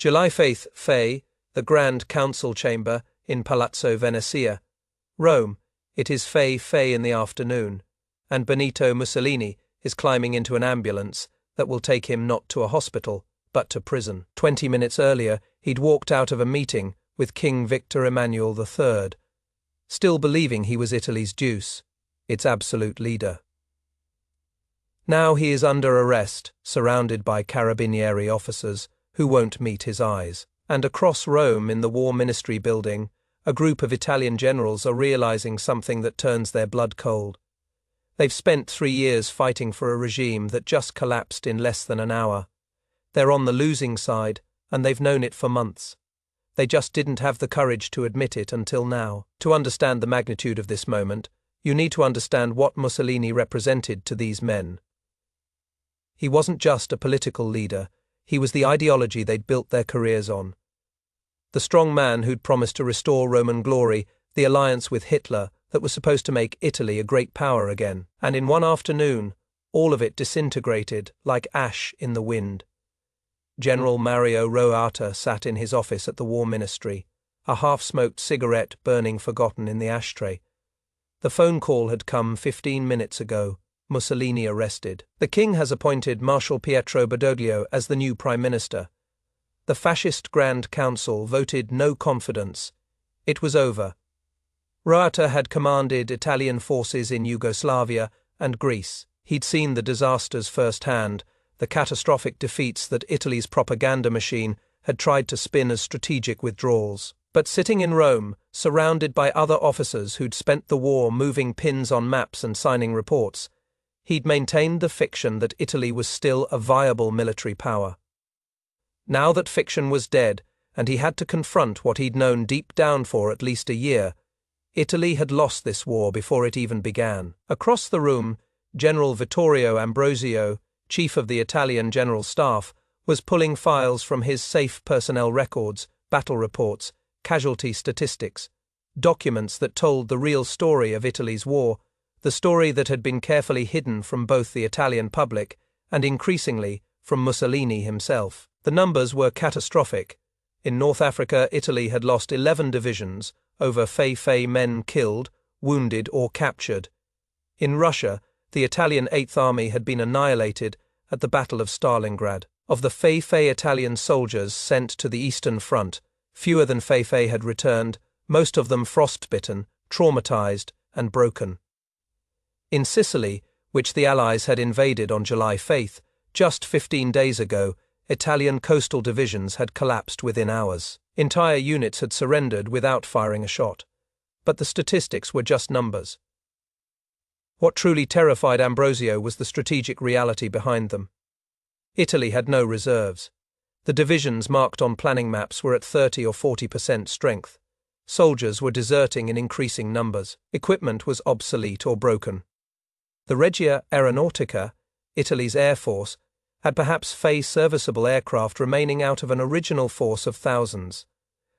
July 5th, the Grand Council Chamber in Palazzo Venezia, Rome. It is 5 in the afternoon, and Benito Mussolini is climbing into an ambulance that will take him not to a hospital, but to prison. 20 minutes earlier, he'd walked out of a meeting with King Victor Emmanuel III, still believing he was Italy's deuce, its absolute leader. Now he is under arrest, surrounded by carabinieri officers who won't meet his eyes. And across Rome, in the War Ministry building, a group of Italian generals are realizing something that turns their blood cold. They've spent 3 years fighting for a regime that just collapsed in less than an hour. They're on the losing side, and they've known it for months. They just didn't have the courage to admit it until now. To understand the magnitude of this moment, you need to understand what Mussolini represented to these men. He wasn't just a political leader, he was the ideology they'd built their careers on. The strong man who'd promised to restore Roman glory, the alliance with Hitler that was supposed to make Italy a great power again. And in one afternoon, all of it disintegrated like ash in the wind. General Mario Roata sat in his office at the War Ministry, a half-smoked cigarette burning forgotten in the ashtray. The phone call had come 15 minutes ago. Mussolini arrested. The king has appointed Marshal Badoglio as the new prime minister. The fascist Grand Council voted no confidence. It was over. Roata had commanded Italian forces in Yugoslavia and Greece. He'd seen the disasters firsthand, the catastrophic defeats that Italy's propaganda machine had tried to spin as strategic withdrawals. But sitting in Rome, surrounded by other officers who'd spent the war moving pins on maps and signing reports, he'd maintained the fiction that Italy was still a viable military power. Now that fiction was dead, and he had to confront what he'd known deep down for at least a year, Italy had lost this war before it even began. Across the room, General Vittorio Ambrosio, chief of the Italian General Staff, was pulling files from his safe personnel records, battle reports, casualty statistics, documents that told the real story of Italy's war, the story that had been carefully hidden from both the Italian public and increasingly from Mussolini himself. The numbers were catastrophic. In North Africa, Italy had lost 11 divisions, over 50 men killed, wounded or captured. In Russia, the Italian Eighth Army had been annihilated at the Battle of Stalingrad. Of the 50 Italian soldiers sent to the Eastern Front, fewer than 50 had returned, most of them frostbitten, traumatized, and broken. In Sicily, which the Allies had invaded on July 5th, just 15 days ago, Italian coastal divisions had collapsed within hours. Entire units had surrendered without firing a shot. But the statistics were just numbers. What truly terrified Ambrosio was the strategic reality behind them. Italy had no reserves. The divisions marked on planning maps were at 30 or 40% strength. Soldiers were deserting in increasing numbers. Equipment was obsolete or broken. The Regia Aeronautica, Italy's air force, had perhaps serviceable aircraft remaining out of an original force of thousands.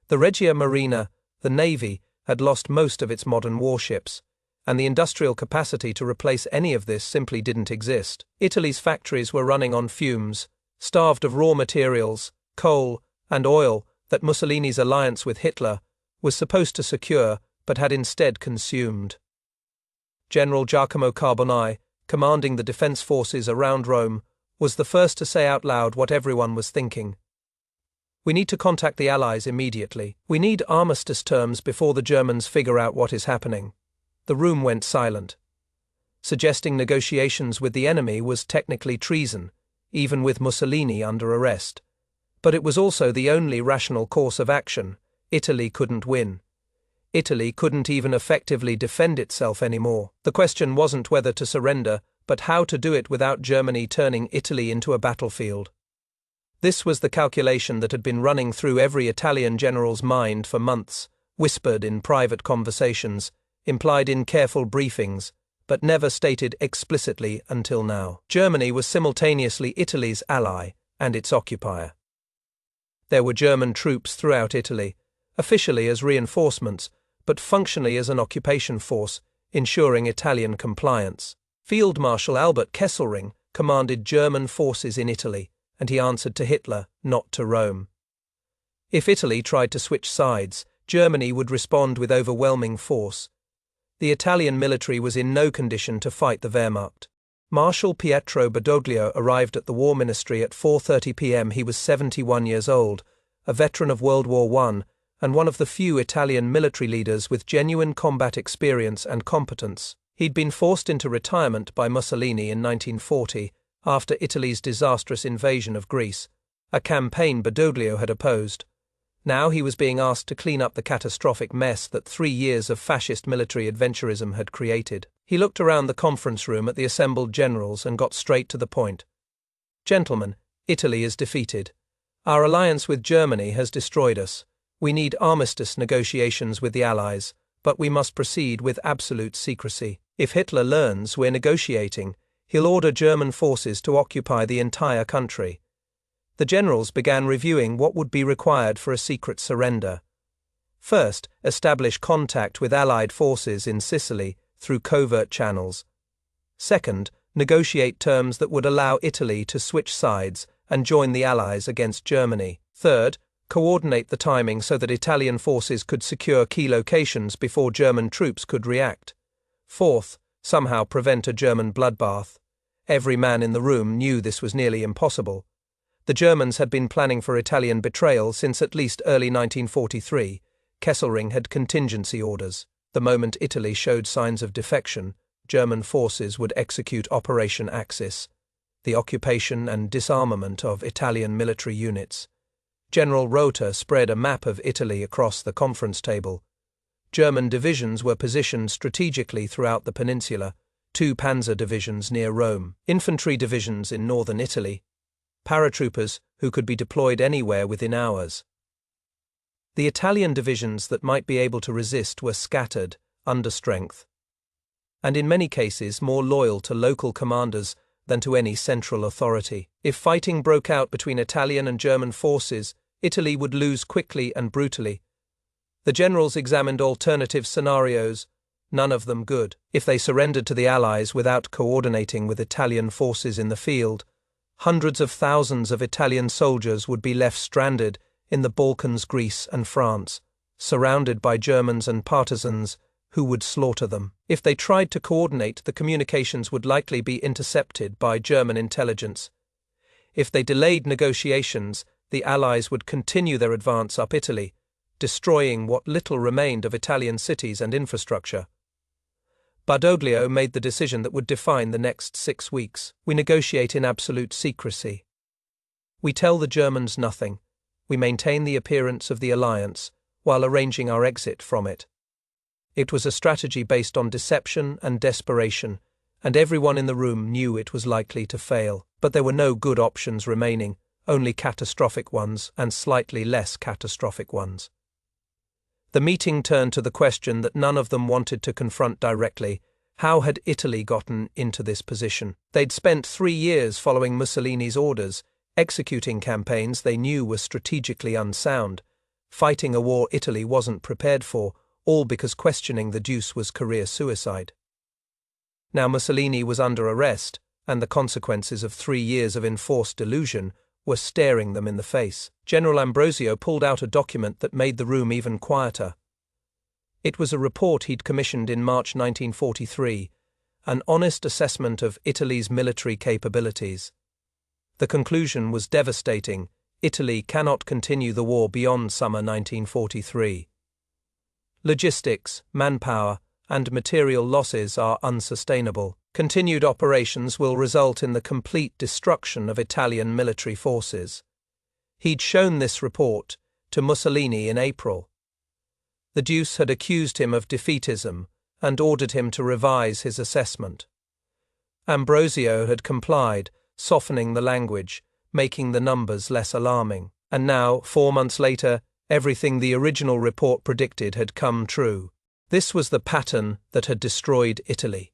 The Regia Marina, the navy, had lost most of its modern warships, and the industrial capacity to replace any of this simply didn't exist. Italy's factories were running on fumes, starved of raw materials, coal, and oil that Mussolini's alliance with Hitler was supposed to secure but had instead consumed. General Giacomo Carbonai, commanding the defense forces around Rome, was the first to say out loud what everyone was thinking. We need to contact the Allies immediately. We need armistice terms before the Germans figure out what is happening. The room went silent. Suggesting negotiations with the enemy was technically treason, even with Mussolini under arrest. But it was also the only rational course of action. Italy couldn't win. Italy couldn't even effectively defend itself anymore. The question wasn't whether to surrender, but how to do it without Germany turning Italy into a battlefield. This was the calculation that had been running through every Italian general's mind for months, whispered in private conversations, implied in careful briefings, but never stated explicitly until now. Germany was simultaneously Italy's ally and its occupier. There were German troops throughout Italy, officially as reinforcements, but functionally as an occupation force, ensuring Italian compliance. Field Marshal Albert Kesselring commanded German forces in Italy, and he answered to Hitler, not to Rome. If Italy tried to switch sides, Germany would respond with overwhelming force. The Italian military was in no condition to fight the Wehrmacht. Marshal Badoglio arrived at the War Ministry at 4:30 p.m. He was 71 years old, a veteran of World War I, and one of the few Italian military leaders with genuine combat experience and competence. He'd been forced into retirement by Mussolini in 1940 after Italy's disastrous invasion of Greece, a campaign Badoglio had opposed. Now he was being asked to clean up the catastrophic mess that 3 years of fascist military adventurism had created. He looked around the conference room at the assembled generals and got straight to the point. "Gentlemen, Italy is defeated. Our alliance with Germany has destroyed us. We need armistice negotiations with the Allies, but we must proceed with absolute secrecy. If Hitler learns we're negotiating, he'll order German forces to occupy the entire country." The generals began reviewing what would be required for a secret surrender. First, establish contact with Allied forces in Sicily through covert channels. Second, negotiate terms that would allow Italy to switch sides and join the Allies against Germany. Third, coordinate the timing so that Italian forces could secure key locations before German troops could react. Fourth, somehow prevent a German bloodbath. Every man in the room knew this was nearly impossible. The Germans had been planning for Italian betrayal since at least early 1943. Kesselring had contingency orders. The moment Italy showed signs of defection, German forces would execute Operation Axis, the occupation and disarmament of Italian military units. General Rota spread a map of Italy across the conference table. German divisions were positioned strategically throughout the peninsula, 2 panzer divisions near Rome, infantry divisions in northern Italy, paratroopers who could be deployed anywhere within hours. The Italian divisions that might be able to resist were scattered, under strength, and in many cases more loyal to local commanders than to any central authority. If fighting broke out between Italian and German forces, Italy would lose quickly and brutally. The generals examined alternative scenarios, none of them good. If they surrendered to the Allies without coordinating with Italian forces in the field, hundreds of thousands of Italian soldiers would be left stranded in the Balkans, Greece and France, surrounded by Germans and partisans who would slaughter them. If they tried to coordinate, the communications would likely be intercepted by German intelligence. If they delayed negotiations, the Allies would continue their advance up Italy, destroying what little remained of Italian cities and infrastructure. Badoglio made the decision that would define the next 6 weeks. We negotiate in absolute secrecy. We tell the Germans nothing. We maintain the appearance of the alliance while arranging our exit from it. It was a strategy based on deception and desperation, and everyone in the room knew it was likely to fail. But there were no good options remaining, only catastrophic ones and slightly less catastrophic ones. The meeting turned to the question that none of them wanted to confront directly: how had Italy gotten into this position? They'd spent 3 years following Mussolini's orders, executing campaigns they knew were strategically unsound, fighting a war Italy wasn't prepared for, all because questioning the deuce was career suicide. Now Mussolini was under arrest, and the consequences of 3 years of enforced delusion were staring them in the face. General Ambrosio pulled out a document that made the room even quieter. It was a report he'd commissioned in March 1943, an honest assessment of Italy's military capabilities. The conclusion was devastating: Italy cannot continue the war beyond summer 1943. Logistics, manpower, and material losses are unsustainable. Continued operations will result in the complete destruction of Italian military forces. He'd shown this report to Mussolini in April. The deuce had accused him of defeatism and ordered him to revise his assessment. Ambrosio had complied, softening the language, making the numbers less alarming. And now, 4 months later, everything the original report predicted had come true. This was the pattern that had destroyed Italy.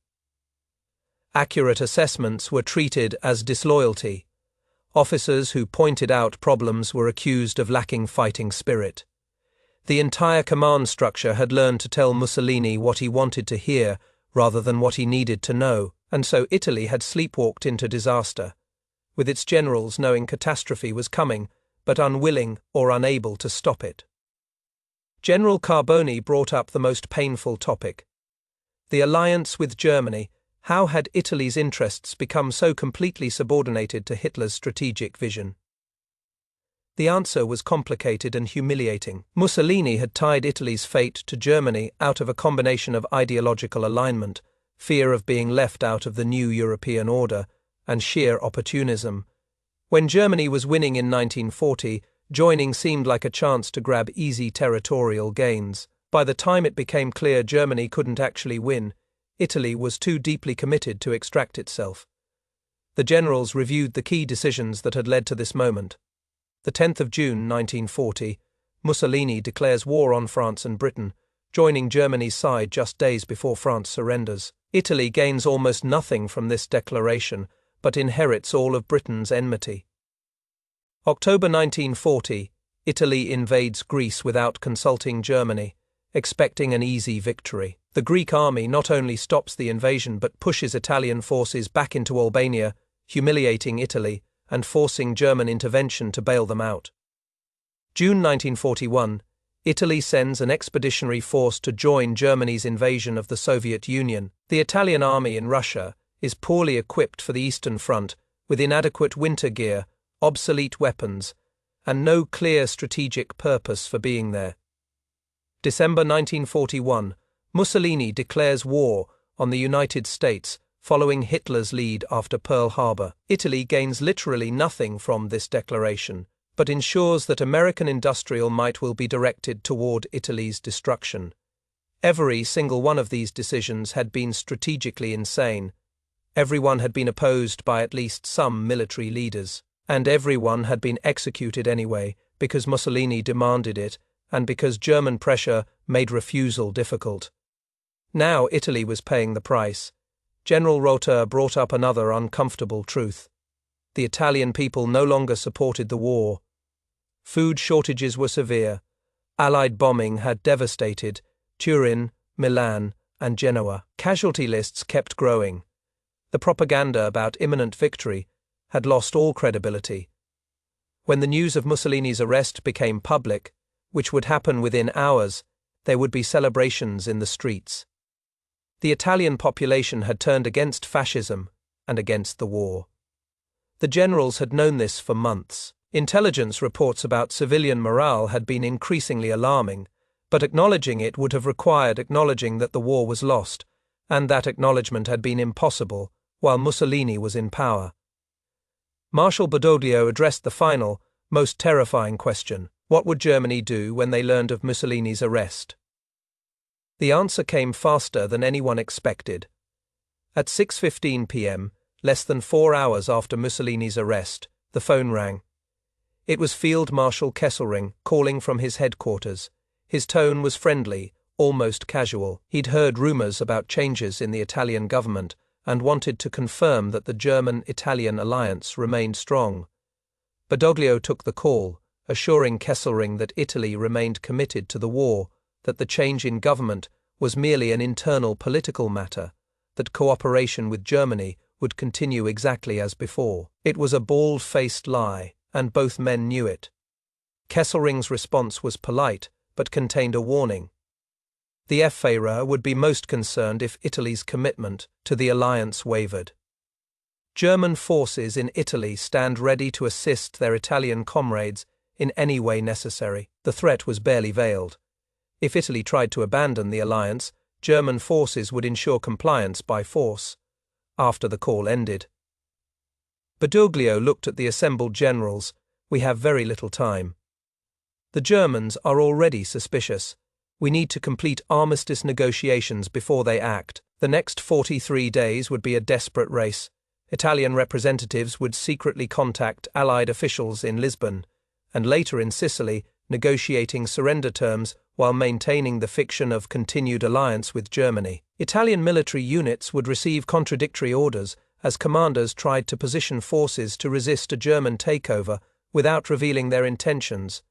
Accurate assessments were treated as disloyalty. Officers who pointed out problems were accused of lacking fighting spirit. The entire command structure had learned to tell Mussolini what he wanted to hear rather than what he needed to know, and so Italy had sleepwalked into disaster. With its generals knowing catastrophe was coming, but unwilling or unable to stop it. General Carboni brought up the most painful topic: the alliance with Germany. How had Italy's interests become so completely subordinated to Hitler's strategic vision? The answer was complicated and humiliating. Mussolini had tied Italy's fate to Germany out of a combination of ideological alignment, fear of being left out of the new European order, and sheer opportunism. When Germany was winning in 1940, joining seemed like a chance to grab easy territorial gains. By the time it became clear Germany couldn't actually win, Italy was too deeply committed to extract itself. The generals reviewed the key decisions that had led to this moment. The 10th of June 1940, Mussolini declares war on France and Britain, joining Germany's side just days before France surrenders. Italy gains almost nothing from this declaration, but inherits all of Britain's enmity. October 1940, Italy invades Greece without consulting Germany, expecting an easy victory. The Greek army not only stops the invasion but pushes Italian forces back into Albania, humiliating Italy and forcing German intervention to bail them out. June 1941, Italy sends an expeditionary force to join Germany's invasion of the Soviet Union. The Italian army in Russia is poorly equipped for the Eastern Front, with inadequate winter gear, obsolete weapons, and no clear strategic purpose for being there. December 1941, Mussolini declares war on the United States following Hitler's lead after Pearl Harbor. Italy gains literally nothing from this declaration, but ensures that American industrial might will be directed toward Italy's destruction. Every single one of these decisions had been strategically insane. Everyone had been opposed by at least some military leaders, and everyone had been executed anyway because Mussolini demanded it and because German pressure made refusal difficult. Now Italy was paying the price. General Rota brought up another uncomfortable truth. The Italian people no longer supported the war. Food shortages were severe. Allied bombing had devastated Turin, Milan, and Genoa. Casualty lists kept growing. The propaganda about imminent victory had lost all credibility. When the news of Mussolini's arrest became public, which would happen within hours, there would be celebrations in the streets. The Italian population had turned against fascism and against the war. The generals had known this for months. Intelligence reports about civilian morale had been increasingly alarming, but acknowledging it would have required acknowledging that the war was lost, and that acknowledgement had been impossible while Mussolini was in power. Marshal Badoglio addressed the final, most terrifying question: what would Germany do when they learned of Mussolini's arrest? The answer came faster than anyone expected. At 6:15 p.m., less than 4 hours after Mussolini's arrest, the phone rang. It was Field Marshal Kesselring calling from his headquarters. His tone was friendly, almost casual. He'd heard rumors about changes in the Italian government and wanted to confirm that the German-Italian alliance remained strong. Badoglio took the call, assuring Kesselring that Italy remained committed to the war, that the change in government was merely an internal political matter, that cooperation with Germany would continue exactly as before. It was a bald-faced lie, and both men knew it. Kesselring's response was polite, but contained a warning. The Führer would be most concerned if Italy's commitment to the alliance wavered. German forces in Italy stand ready to assist their Italian comrades in any way necessary. The threat was barely veiled. If Italy tried to abandon the alliance, German forces would ensure compliance by force. After the call ended, Badoglio looked at the assembled generals. We have very little time. The Germans are already suspicious. We need to complete armistice negotiations before they act. The next 43 days would be a desperate race. Italian representatives would secretly contact Allied officials in Lisbon, and later in Sicily, negotiating surrender terms while maintaining the fiction of continued alliance with Germany. Italian military units would receive contradictory orders as commanders tried to position forces to resist a German takeover without revealing their intentions,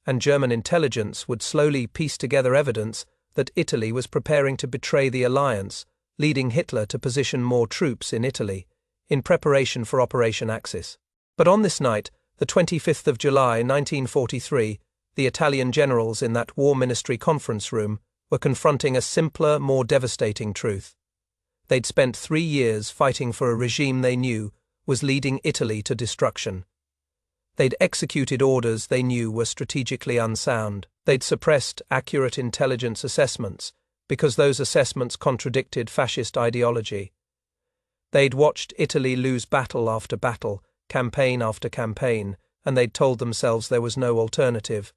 and German intelligence would slowly piece together evidence that Italy was preparing to betray the alliance, leading Hitler to position more troops in Italy, in preparation for Operation Axis. But on this night, The 25th of July 1943, the Italian generals in that War Ministry conference room were confronting a simpler, more devastating truth. They'd spent 3 years fighting for a regime they knew was leading Italy to destruction. They'd executed orders they knew were strategically unsound. They'd suppressed accurate intelligence assessments because those assessments contradicted fascist ideology. They'd watched Italy lose battle after battle, campaign after campaign, and they'd told themselves there was no alternative.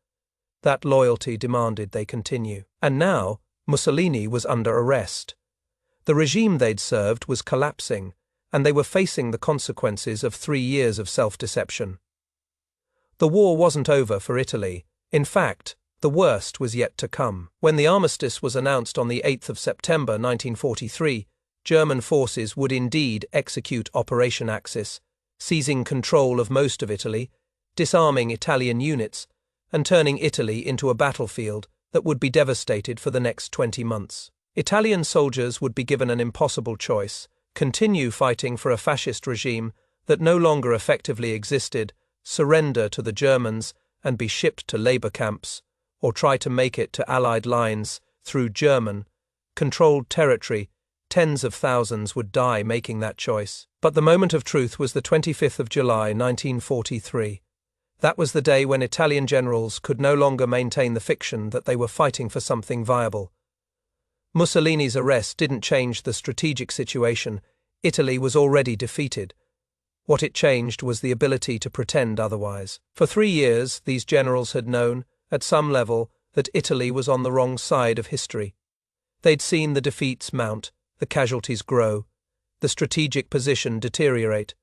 That loyalty demanded they continue. And now, Mussolini was under arrest. The regime they'd served was collapsing, and they were facing the consequences of 3 years of self-deception. The war wasn't over for Italy. In fact, the worst was yet to come. When the armistice was announced on the 8th of September 1943, German forces would indeed execute Operation Axis, seizing control of most of Italy, disarming Italian units, and turning Italy into a battlefield that would be devastated for the next 20 months. Italian soldiers would be given an impossible choice: continue fighting for a fascist regime that no longer effectively existed, surrender to the Germans and be shipped to labor camps, or try to make it to Allied lines through German-controlled territory. Tens of thousands would die making that choice. But the moment of truth was the 25th of July 1943. That was the day when Italian generals could no longer maintain the fiction that they were fighting for something viable. Mussolini's arrest didn't change the strategic situation. Italy was already defeated. What it changed was the ability to pretend otherwise. For 3 years, these generals had known, at some level, that Italy was on the wrong side of history. They'd seen the defeats mount, the casualties grow, the strategic position deteriorate.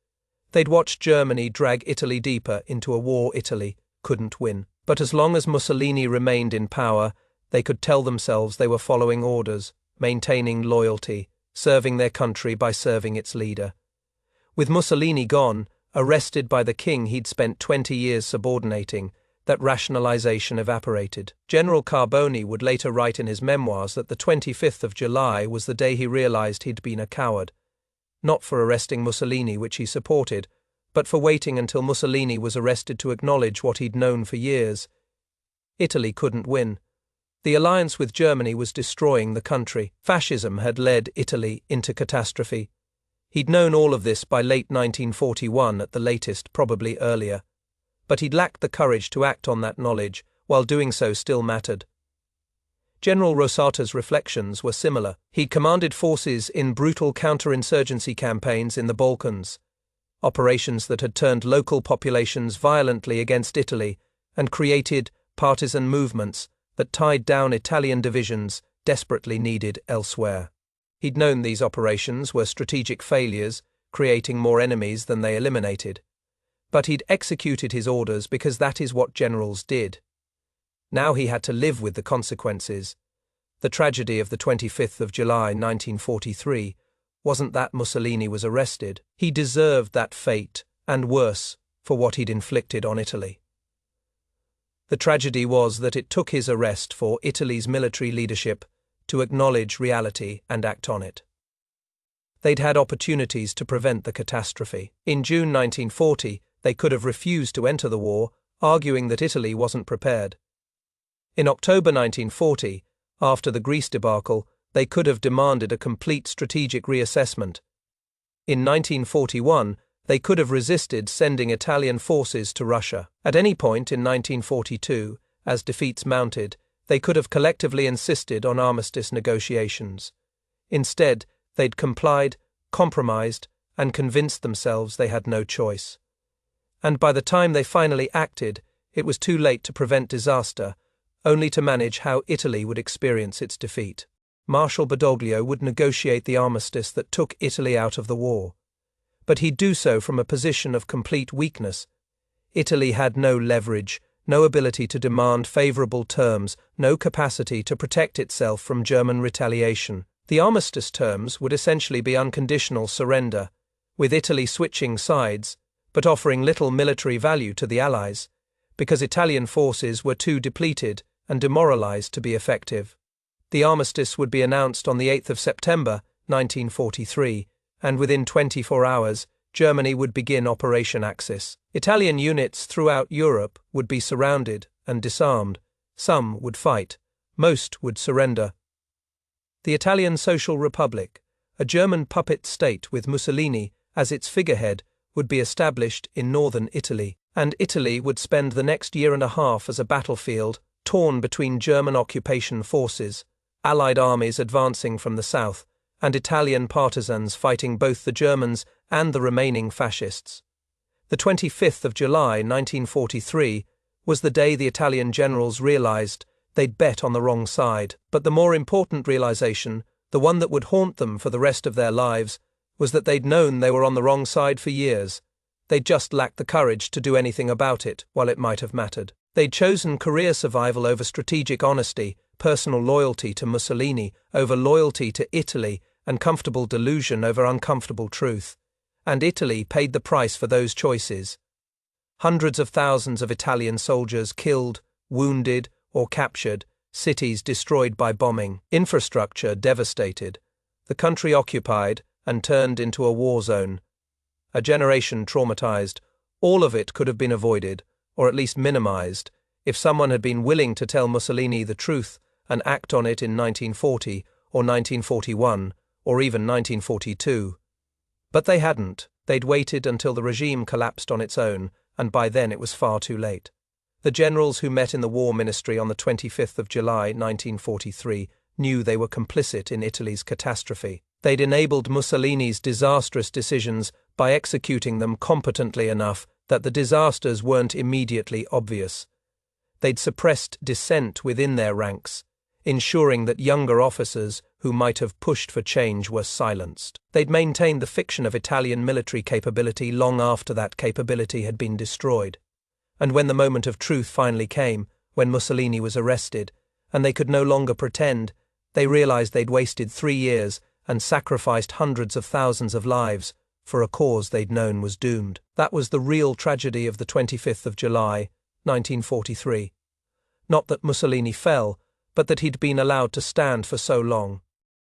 They'd watched Germany drag Italy deeper into a war Italy couldn't win. But as long as Mussolini remained in power, they could tell themselves they were following orders, maintaining loyalty, serving their country by serving its leader. With Mussolini gone, arrested by the king he'd spent 20 years subordinating, that rationalization evaporated. General Carboni would later write in his memoirs that the 25th of July was the day he realized he'd been a coward. Not for arresting Mussolini, which he supported, but for waiting until Mussolini was arrested to acknowledge what he'd known for years. Italy couldn't win. The alliance with Germany was destroying the country. Fascism had led Italy into catastrophe. He'd known all of this by late 1941 at the latest, probably earlier. But he'd lacked the courage to act on that knowledge, while doing so still mattered. General Rosata's reflections were similar. He'd commanded forces in brutal counterinsurgency campaigns in the Balkans, operations that had turned local populations violently against Italy and created partisan movements that tied down Italian divisions desperately needed elsewhere. He'd known these operations were strategic failures, creating more enemies than they eliminated. But he'd executed his orders because that is what generals did. Now he had to live with the consequences. The tragedy of the 25th of July 1943 wasn't that Mussolini was arrested. He deserved that fate, and worse, for what he'd inflicted on Italy. The tragedy was that it took his arrest for Italy's military leadership to acknowledge reality and act on it. They'd had opportunities to prevent the catastrophe. In June 1940, they could have refused to enter the war, arguing that Italy wasn't prepared. In October 1940, after the Greece debacle, they could have demanded a complete strategic reassessment. In 1941, they could have resisted sending Italian forces to Russia. At any point in 1942, as defeats mounted, they could have collectively insisted on armistice negotiations. Instead, they'd complied, compromised, and convinced themselves they had no choice. And by the time they finally acted, it was too late to prevent disaster, only to manage how Italy would experience its defeat. Marshal Badoglio would negotiate the armistice that took Italy out of the war. But he'd do so from a position of complete weakness. Italy had no leverage, no ability to demand favorable terms, no capacity to protect itself from German retaliation. The armistice terms would essentially be unconditional surrender, with Italy switching sides, but offering little military value to the Allies, because Italian forces were too depleted and demoralized to be effective. The armistice would be announced on the 8th of September, 1943, and within 24 hours, Germany would begin Operation Axis. Italian units throughout Europe would be surrounded and disarmed. Some would fight. Most would surrender. The Italian Social Republic, a German puppet state with Mussolini as its figurehead, would be established in northern Italy, and Italy would spend the next year and a half as a battlefield, torn between German occupation forces, Allied armies advancing from the south, and Italian partisans fighting both the Germans and the remaining fascists. The 25th of July 1943 was the day the Italian generals realized they'd bet on the wrong side, but the more important realization, the one that would haunt them for the rest of their lives, was that they'd known they were on the wrong side for years. They'd just lacked the courage to do anything about it while it might have mattered. They'd chosen career survival over strategic honesty, personal loyalty to Mussolini over loyalty to Italy, and comfortable delusion over uncomfortable truth. And Italy paid the price for those choices. Hundreds of thousands of Italian soldiers killed, wounded, or captured, cities destroyed by bombing, infrastructure devastated, the country occupied and turned into a war zone. A generation traumatized. All of it could have been avoided, or at least minimized, if someone had been willing to tell Mussolini the truth and act on it in 1940 or 1941 or even 1942. But they hadn't. They'd waited until the regime collapsed on its own, and by then it was far too late. The generals who met in the War Ministry on the 25th of July 1943 knew they were complicit in Italy's catastrophe. They'd enabled Mussolini's disastrous decisions by executing them competently enough that the disasters weren't immediately obvious. They'd suppressed dissent within their ranks, ensuring that younger officers who might have pushed for change were silenced. They'd maintained the fiction of Italian military capability long after that capability had been destroyed. And when the moment of truth finally came, when Mussolini was arrested, and they could no longer pretend, they realized they'd wasted 3 years and sacrificed hundreds of thousands of lives for a cause they'd known was doomed. That was the real tragedy of the 25th of July, 1943. Not that Mussolini fell, but that he'd been allowed to stand for so long.